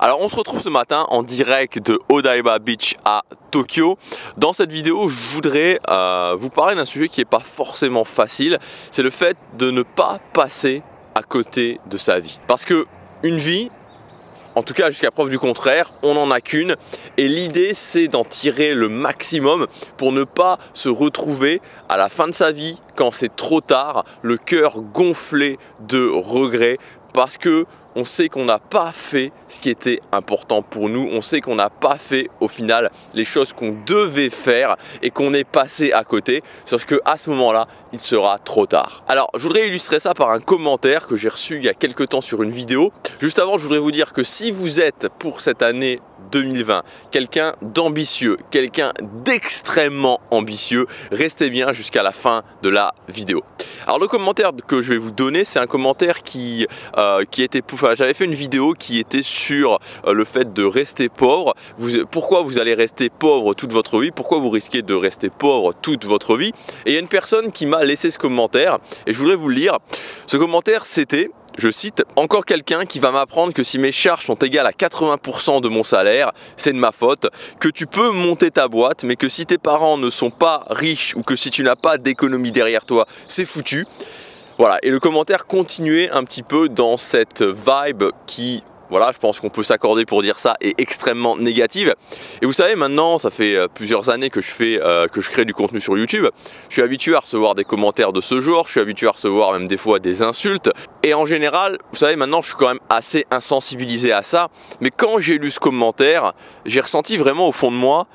Alors on se retrouve ce matin en direct de Odaiba Beach à Tokyo. Dans cette vidéo, je voudrais vous parler d'un sujet qui n'est pas forcément facile. C'est le fait de ne pas passer à côté de sa vie. Parce que une vie, en tout cas jusqu'à preuve du contraire, on n'en a qu'une. Et l'idée c'est d'en tirer le maximum pour ne pas se retrouver à la fin de sa vie, quand c'est trop tard, le cœur gonflé de regrets. Parce que on sait qu'on n'a pas fait ce qui était important pour nous, on sait qu'on n'a pas fait au final les choses qu'on devait faire et qu'on est passé à côté, sauf qu'à ce moment-là, il sera trop tard. Alors, je voudrais illustrer ça par un commentaire que j'ai reçu il y a quelques temps sur une vidéo. Juste avant, je voudrais vous dire que si vous êtes pour cette année 2020, quelqu'un d'ambitieux, quelqu'un d'extrêmement ambitieux, restez bien jusqu'à la fin de la vidéo. Alors le commentaire que je vais vous donner, c'est un commentaire qui était... Enfin, j'avais fait une vidéo qui était sur le fait de rester pauvre. Pourquoi vous allez rester pauvre toute votre vie? Pourquoi vous risquez de rester pauvre toute votre vie? Et il y a une personne qui m'a laissé ce commentaire et je voudrais vous le lire. Ce commentaire, c'était... Je cite, « Encore quelqu'un qui va m'apprendre que si mes charges sont égales à 80% de mon salaire, c'est de ma faute, que tu peux monter ta boîte, mais que si tes parents ne sont pas riches ou que si tu n'as pas d'économie derrière toi, c'est foutu. » Voilà, et le commentaire continuait un petit peu dans cette vibe qui... Voilà, je pense qu'on peut s'accorder pour dire ça, est extrêmement négative. Et vous savez, maintenant, ça fait plusieurs années que je crée du contenu sur YouTube. Je suis habitué à recevoir des commentaires de ce genre, je suis habitué à recevoir même des fois des insultes. Et en général, vous savez, maintenant, je suis quand même assez insensibilisé à ça. Mais quand j'ai lu ce commentaire, j'ai ressenti vraiment au fond de moi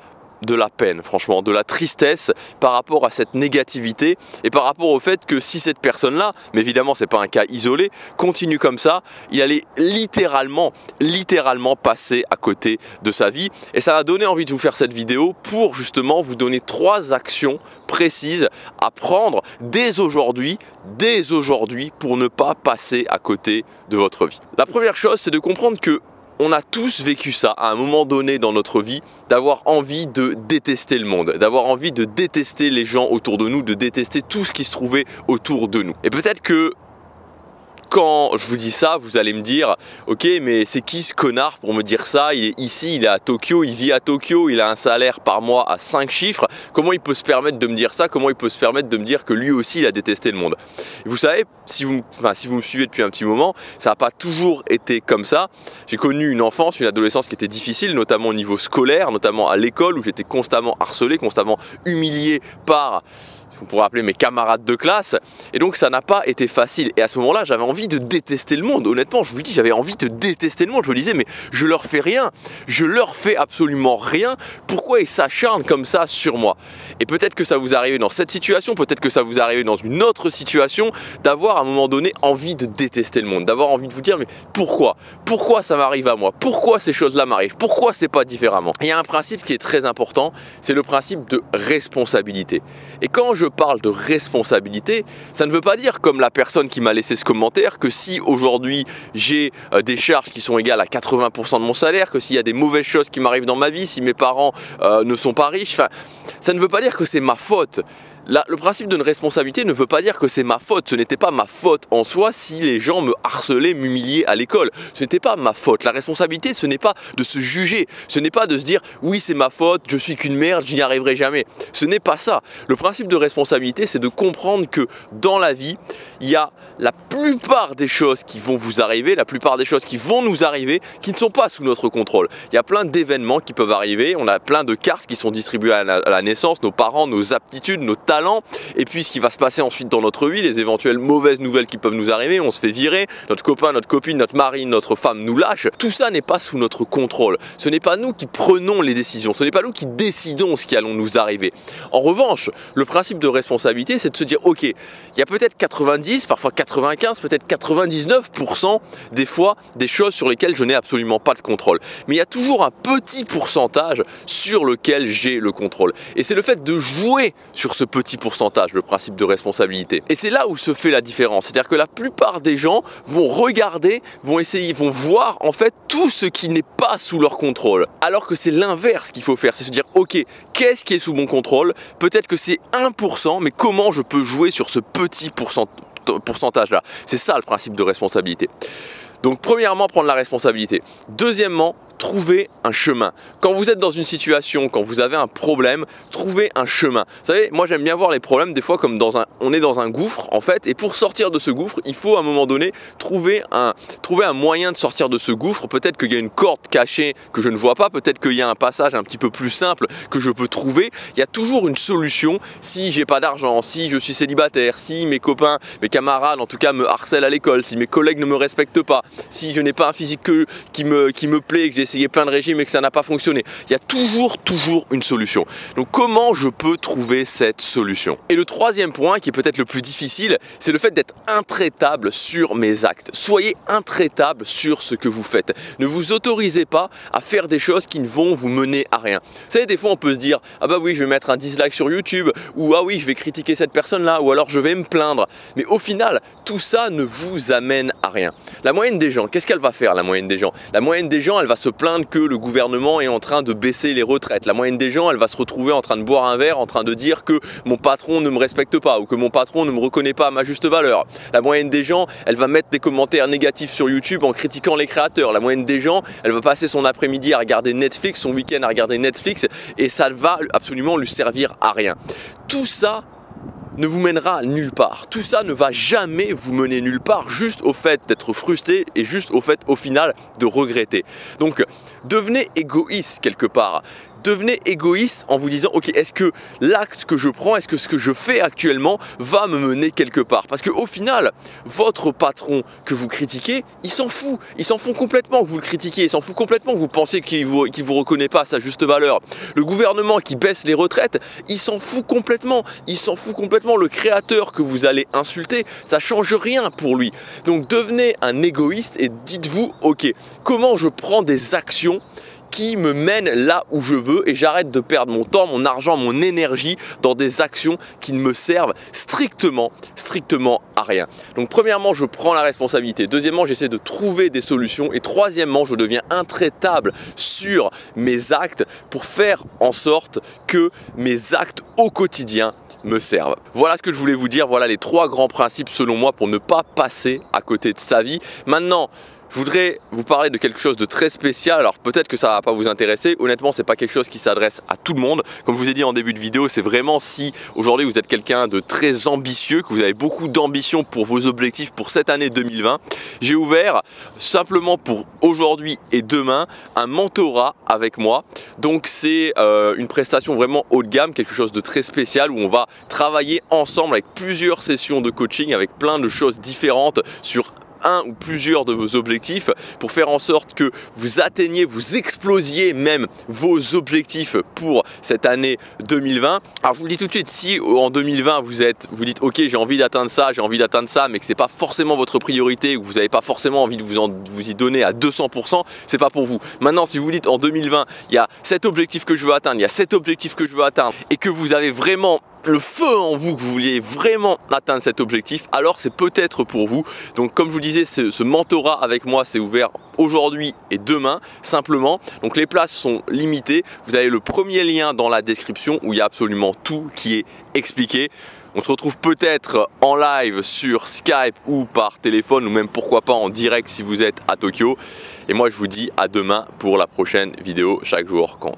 de la peine, franchement, de la tristesse par rapport à cette négativité et par rapport au fait que si cette personne-là, mais évidemment c'est pas un cas isolé, continue comme ça, il allait littéralement passer à côté de sa vie. Et ça m'a donné envie de vous faire cette vidéo pour justement vous donner 3 actions précises à prendre dès aujourd'hui pour ne pas passer à côté de votre vie. La première chose, c'est de comprendre que on a tous vécu ça à un moment donné dans notre vie, d'avoir envie de détester le monde, d'avoir envie de détester les gens autour de nous, de détester tout ce qui se trouvait autour de nous. Et peut-être que quand je vous dis ça, vous allez me dire « Ok, mais c'est qui ce connard pour me dire ça? Il est ici, il est à Tokyo, il vit à Tokyo, il a un salaire par mois à 5 chiffres. Comment il peut se permettre de me dire ça? Comment il peut se permettre de me dire que lui aussi, il a détesté le monde ?» Et vous savez, si vous me suivez depuis un petit moment, ça n'a pas toujours été comme ça. J'ai connu une enfance, une adolescence qui était difficile, notamment au niveau scolaire, notamment à l'école où j'étais constamment harcelé, constamment humilié par... on pourrait appeler mes camarades de classe, et donc ça n'a pas été facile. Et à ce moment-là, j'avais envie de détester le monde. Honnêtement, je vous le dis, j'avais envie de détester le monde. Je me disais, mais je leur fais rien, je leur fais absolument rien. Pourquoi ils s'acharnent comme ça sur moi? Et peut-être que ça vous arrive dans cette situation, peut-être que ça vous arrive dans une autre situation, d'avoir à un moment donné envie de détester le monde, d'avoir envie de vous dire, mais pourquoi? Pourquoi ça m'arrive à moi? Pourquoi ces choses-là m'arrivent? Pourquoi c'est pas différemment? Et il y a un principe qui est très important, c'est le principe de responsabilité. Et quand je parle de responsabilité, ça ne veut pas dire, comme la personne qui m'a laissé ce commentaire, que si aujourd'hui j'ai des charges qui sont égales à 80% de mon salaire, que s'il y a des mauvaises choses qui m'arrivent dans ma vie, si mes parents ne sont pas riches, enfin, ça ne veut pas dire que c'est ma faute. Le principe d'une responsabilité ne veut pas dire que c'est ma faute. Ce n'était pas ma faute en soi si les gens me harcelaient, m'humiliaient à l'école. Ce n'était pas ma faute. La responsabilité, ce n'est pas de se juger. Ce n'est pas de se dire « oui, c'est ma faute, je suis qu'une merde, je n'y arriverai jamais ». Ce n'est pas ça. Le principe de responsabilité, c'est de comprendre que dans la vie, il y a la plupart des choses qui vont vous arriver, la plupart des choses qui vont nous arriver, qui ne sont pas sous notre contrôle. Il y a plein d'événements qui peuvent arriver, on a plein de cartes qui sont distribuées à la naissance, nos parents, nos aptitudes, nos talents, et puis ce qui va se passer ensuite dans notre vie, les éventuelles mauvaises nouvelles qui peuvent nous arriver, on se fait virer, notre copain, notre copine, notre mari, notre femme nous lâche. Tout ça n'est pas sous notre contrôle. Ce n'est pas nous qui prenons les décisions, ce n'est pas nous qui décidons ce qui allons nous arriver. En revanche, le principe de responsabilité, c'est de se dire, ok, il y a peut-être 90, parfois 95, peut-être 99% des fois des choses sur lesquelles je n'ai absolument pas de contrôle. Mais il y a toujours un petit pourcentage sur lequel j'ai le contrôle. Et c'est le fait de jouer sur ce petit pourcentage, le principe de responsabilité. Et c'est là où se fait la différence. C'est-à-dire que la plupart des gens vont regarder, vont essayer, vont voir en fait tout ce qui n'est pas sous leur contrôle. Alors que c'est l'inverse qu'il faut faire, c'est se dire, ok, qu'est-ce qui est sous mon contrôle? Peut-être que c'est 1%, mais comment je peux jouer sur ce petit pourcentage-là? C'est ça le principe de responsabilité. Donc premièrement, prendre la responsabilité. Deuxièmement, trouver un chemin. Quand vous êtes dans une situation, quand vous avez un problème, trouvez un chemin. Vous savez, moi j'aime bien voir les problèmes des fois comme on est dans un gouffre en fait, et pour sortir de ce gouffre, il faut à un moment donné trouver un moyen de sortir de ce gouffre. Peut-être qu'il y a une corde cachée que je ne vois pas, peut-être qu'il y a un passage un petit peu plus simple que je peux trouver. Il y a toujours une solution. Si j'ai pas d'argent, si je suis célibataire, si mes copains, mes camarades en tout cas me harcèlent à l'école, si mes collègues ne me respectent pas, si je n'ai pas un physique qui me plaît, que j'ai essayé plein de régimes et que ça n'a pas fonctionné. Il y a toujours une solution. Donc comment je peux trouver cette solution? Et le troisième point qui est peut-être le plus difficile, c'est le fait d'être intraitable sur mes actes. Soyez intraitable sur ce que vous faites. Ne vous autorisez pas à faire des choses qui ne vont vous mener à rien. Vous savez, des fois on peut se dire « Ah bah oui, je vais mettre un dislike sur YouTube » ou « Ah oui, je vais critiquer cette personne-là » ou alors « Je vais me plaindre ». Mais au final, tout ça ne vous amène à rien. La moyenne des gens, qu'est-ce qu'elle va faire la moyenne des gens? La moyenne des gens, elle va se plaindre que le gouvernement est en train de baisser les retraites. La moyenne des gens, elle va se retrouver en train de boire un verre, en train de dire que mon patron ne me respecte pas ou que mon patron ne me reconnaît pas à ma juste valeur. La moyenne des gens, elle va mettre des commentaires négatifs sur YouTube en critiquant les créateurs. La moyenne des gens, elle va passer son après-midi à regarder Netflix, son week-end à regarder Netflix et ça ne va absolument lui servir à rien. Tout ça ne vous mènera nulle part. Tout ça ne va jamais vous mener nulle part, juste au fait d'être frustré et juste au fait au final de regretter. Donc devenez égoïste quelque part. Devenez égoïste en vous disant ok, est-ce que l'acte que je prends, est-ce que ce que je fais actuellement va me mener quelque part? Parce qu'au final, votre patron que vous critiquez, il s'en fout. Il s'en fout complètement que vous le critiquiez. Il s'en fout complètement que vous pensez qu'il vous reconnaît pas à sa juste valeur. Le gouvernement qui baisse les retraites, il s'en fout complètement. Il s'en fout complètement. Le créateur que vous allez insulter, ça change rien pour lui. Donc devenez un égoïste et dites-vous ok, comment je prends des actions qui me mène là où je veux et j'arrête de perdre mon temps, mon argent, mon énergie dans des actions qui ne me servent strictement à rien. Donc premièrement, je prends la responsabilité. Deuxièmement, j'essaie de trouver des solutions. Et troisièmement, je deviens intraitable sur mes actes pour faire en sorte que mes actes au quotidien me servent. Voilà ce que je voulais vous dire. Voilà les trois grands principes selon moi pour ne pas passer à côté de sa vie. Maintenant, je voudrais vous parler de quelque chose de très spécial. Alors peut-être que ça ne va pas vous intéresser. Honnêtement, ce n'est pas quelque chose qui s'adresse à tout le monde. Comme je vous ai dit en début de vidéo, c'est vraiment si aujourd'hui vous êtes quelqu'un de très ambitieux, que vous avez beaucoup d'ambition pour vos objectifs pour cette année 2020. J'ai ouvert simplement pour aujourd'hui et demain un mentorat avec moi. Donc c'est une prestation vraiment haut de gamme, quelque chose de très spécial où on va travailler ensemble avec plusieurs sessions de coaching, avec plein de choses différentes sur un ou plusieurs de vos objectifs pour faire en sorte que vous atteigniez, vous explosiez même vos objectifs pour cette année 2020. Alors je vous le dis tout de suite, si en 2020 vous dites ok, j'ai envie d'atteindre ça, mais que c'est pas forcément votre priorité ou que vous n'avez pas forcément envie de vous y donner à 200%, c'est pas pour vous. Maintenant, si vous dites en 2020, il y a cet objectif que je veux atteindre, il y a cet objectif que je veux atteindre et que vous avez vraiment le feu en vous, que vous vouliez vraiment atteindre cet objectif, alors c'est peut-être pour vous. Donc comme je vous disais, ce mentorat avec moi c'est ouvert aujourd'hui et demain simplement. Donc les places sont limitées. Vous avez le premier lien dans la description où il y a absolument tout qui est expliqué. On se retrouve peut-être en live sur Skype ou par téléphone ou même pourquoi pas en direct si vous êtes à Tokyo. Et moi je vous dis à demain pour la prochaine vidéo. Chaque jour compte.